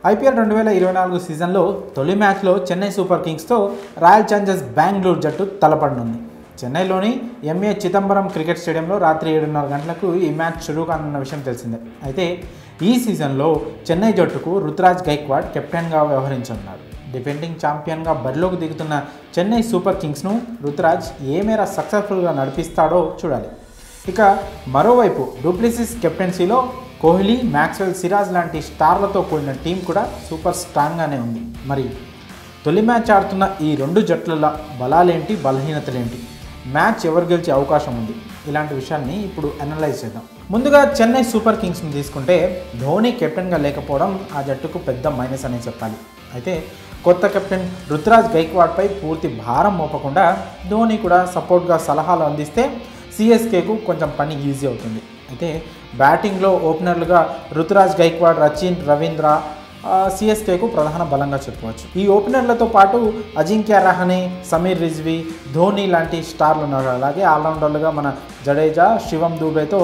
IPL 2024 సీజన్లో తొలి మ్యాచ్లో చెన్నై సూపర్ కింగ్స్తో రాయల్ ఛాలెంజర్స్ బెంగళూరు జట్టు తలపడనుంది. చెన్నైలోని ఎంఏ చిదంబరం క్రికెట్ స్టేడియంలో రాత్రి 7:30 గంటలకు ఈ మ్యాచ్ షురూ కానున్న విషయం తెలిసిందే. అయితే ఈ సీజన్లో చెన్నై జట్టుకు రుతురాజ్ గైక్వాడ్ కెప్టెన్గా వ్యవహరించనున్నారు. డిఫెండింగ్ ఛాంపియన్గా బరిలోకి దిగుతున్న చెన్నై సూపర్ కింగ్స్ను రుతురాజ్ ఏ మేర సక్సెస్ఫుల్గా నడిపిస్తాడో చూడాలి. ఇక మరోవైపు డూప్లెసిస్ కెప్టెన్సీలో కోహ్లీ, మ్యాక్స్వెల్, సిరాజ్ లాంటి స్టార్లతో కూడిన టీం కూడా సూపర్ స్ట్రాంగ్గానే ఉంది. మరి తొలి మ్యాచ్ ఆడుతున్న ఈ రెండు జట్ల బలాలేంటి, బలహీనతలేంటి, మ్యాచ్ ఎవరు గెలిచే అవకాశం ఉంది, ఇలాంటి విషయాన్ని ఇప్పుడు అనలైజ్ చేద్దాం. ముందుగా చెన్నై సూపర్ కింగ్స్ని తీసుకుంటే ధోని కెప్టెన్గా లేకపోవడం ఆ జట్టుకు పెద్ద మైనస్ అనే చెప్పాలి. అయితే కొత్త కెప్టెన్ రుతురాజ్ గైక్వాడ్పై పూర్తి భారం మోపకుండా ధోని కూడా సపోర్ట్గా సలహాలు అందిస్తే సిఎస్కేకు కొంచెం పని ఈజీ అవుతుంది. అయితే బ్యాటింగ్లో ఓపెనర్లుగా రుతురాజ్ గైక్వాడ్, రచిన్ రవీంద్ర సిఎస్కేకు ప్రధాన బలంగా చెప్పవచ్చు. ఈ ఓపెనర్లతో పాటు అజింక్య రహానే, సమీర్ రిజ్వీ, ధోని లాంటి స్టార్లు ఉన్నారు. అలాగే ఆల్రౌండర్లుగా మన జడేజా, శివం దూబేతో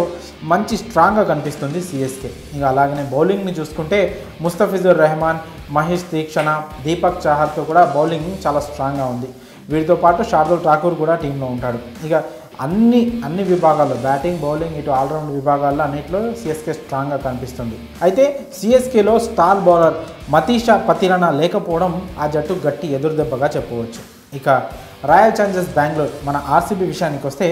మంచి స్ట్రాంగ్గా కనిపిస్తుంది సిఎస్కే. ఇక అలాగనే బౌలింగ్ని చూసుకుంటే ముస్తఫిజుర్ రెహమాన్, మహేష్ దీక్షణ, దీపక్ చాహర్తో కూడా బౌలింగ్ చాలా స్ట్రాంగ్గా ఉంది. వీరితో పాటు శార్దుల్ ఠాకూర్ కూడా టీంలో ఉంటాడు. ఇక అన్ని విభాగాల్లో బ్యాటింగ్, బౌలింగ్, ఇటు ఆల్రౌండ్ విభాగాల్లో అన్నింటిలో సిఎస్కే స్ట్రాంగ్గా కనిపిస్తుంది. అయితే సిఎస్కేలో స్టార్ బౌలర్ మతీషా పతిరణ లేకపోవడం ఆ జట్టు గట్టి ఎదురుదెబ్బగా చెప్పవచ్చు. ఇక రాయల్ ఛాలెంజర్స్ బెంగళూరు మన ఆర్సీబీ విషయానికి వస్తే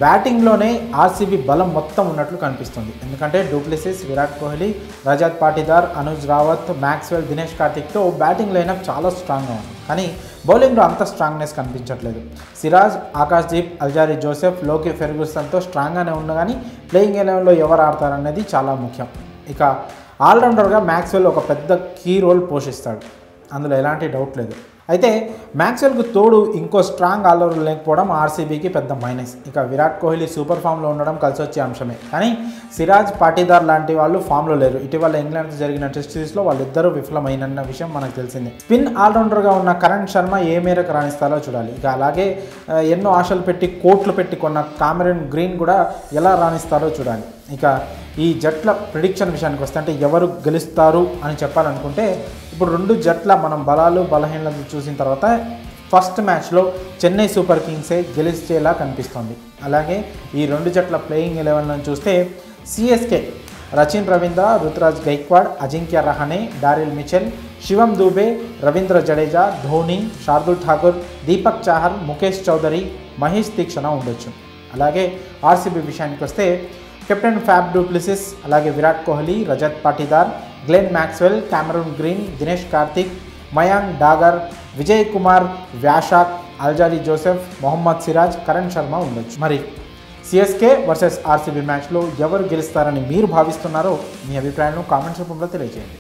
బ్యాటింగ్లోనే ఆర్సీబీ బలం మొత్తం ఉన్నట్లు కనిపిస్తుంది. ఎందుకంటే డూప్లెసిస్, విరాట్ కోహ్లీ, రజత్ పాటిదార్, అనుజ్ రావత్, మ్యాక్స్వెల్, దినేష్ కార్తిక్తో బ్యాటింగ్ లైనప్ చాలా స్ట్రాంగ్గా ఉంది. కానీ బౌలింగ్లో అంత స్ట్రాంగ్నెస్ కనిపించట్లేదు. సిరాజ్, ఆకాశ్దీప్, అల్జారీ జోసెఫ్, లోకి ఫెర్గ్యూసన్తో స్ట్రాంగ్గానే ఉంది. కానీ ప్లేయింగ్ ఎలెవెన్లో ఎవరు ఆడతారనేది చాలా ముఖ్యం. ఇక ఆల్రౌండర్గా మ్యాక్స్వెల్ ఒక పెద్ద కీ రోల్ పోషిస్తాడు, అందులో ఎలాంటి డౌట్ లేదు. అయితే మ్యాక్స్వెల్కు తోడు ఇంకో స్ట్రాంగ్ ఆల్రౌండర్ లేకపోవడం ఆర్సీబీకి పెద్ద మైనస్. ఇక విరాట్ కోహ్లీ సూపర్ ఫామ్లో ఉండడం కలిసి వచ్చే అంశమే. కానీ సిరాజ్, పాటిదార్ లాంటి వాళ్ళు ఫామ్లో లేరు. ఇటీవల ఇంగ్లాండ్తో జరిగిన టెస్ట్ సిరీస్లో వాళ్ళిద్దరూ విఫలమైన విషయం మనకు తెలిసిందే. స్పిన్ ఆల్రౌండర్గా ఉన్న కరణ్ శర్మ ఏ మేరకు రాణిస్తారో చూడాలి. ఇక అలాగే ఎన్నో ఆశలు పెట్టి కోట్లు పెట్టి కొన్న కామెరూన్ గ్రీన్ కూడా ఎలా రాణిస్తారో చూడాలి. ఇక ఈ జట్ల ప్రిడిక్షన్ విషయానికి వస్తే అంటే ఎవరు గెలుస్తారు అని చెప్పాలనుకుంటే ఇప్పుడు రెండు జట్ల మనం బలాలు బలహీనతలు చూసిన తర్వాత ఫస్ట్ మ్యాచ్లో చెన్నై సూపర్ కింగ్సే గెలిచేలా కనిపిస్తుంది. అలాగే ఈ రెండు జట్ల ప్లేయింగ్ ఎలెవెన్లను చూస్తే CSK Rachin Ravindra, Ruturaj Gaikwad, Ajinkya Rahane, Daryl Mitchell, Shivam Dube, Ravindra Jadeja, Dhoni, Shardul Thakur, Deepak Chahar, Mukesh Choudhary, Maheesh Theekshana ఉండొచ్చు. అలాగే ఆర్సీబీ విషయానికి వస్తే కెప్టెన్ ఫ్యాబ్ డూప్లెసిస్, అలాగే Virat Kohli, Rajat Patidar, Glenn Maxwell, Cameron Green, Dinesh Karthik, Mayank Dagar, Vijay Kumar, Vyshak, Alzarri Joseph, Mohammed Siraj, Karan Sharma ఉండొచ్చు. మరి సిఎస్కే వర్సెస్ ఆర్సీబీ మ్యాచ్లో ఎవరు గెలుస్తారని మీరు భావిస్తున్నారో మీ అభిప్రాయాలను కామెంట్స్ రూపంలో తెలియజేయండి.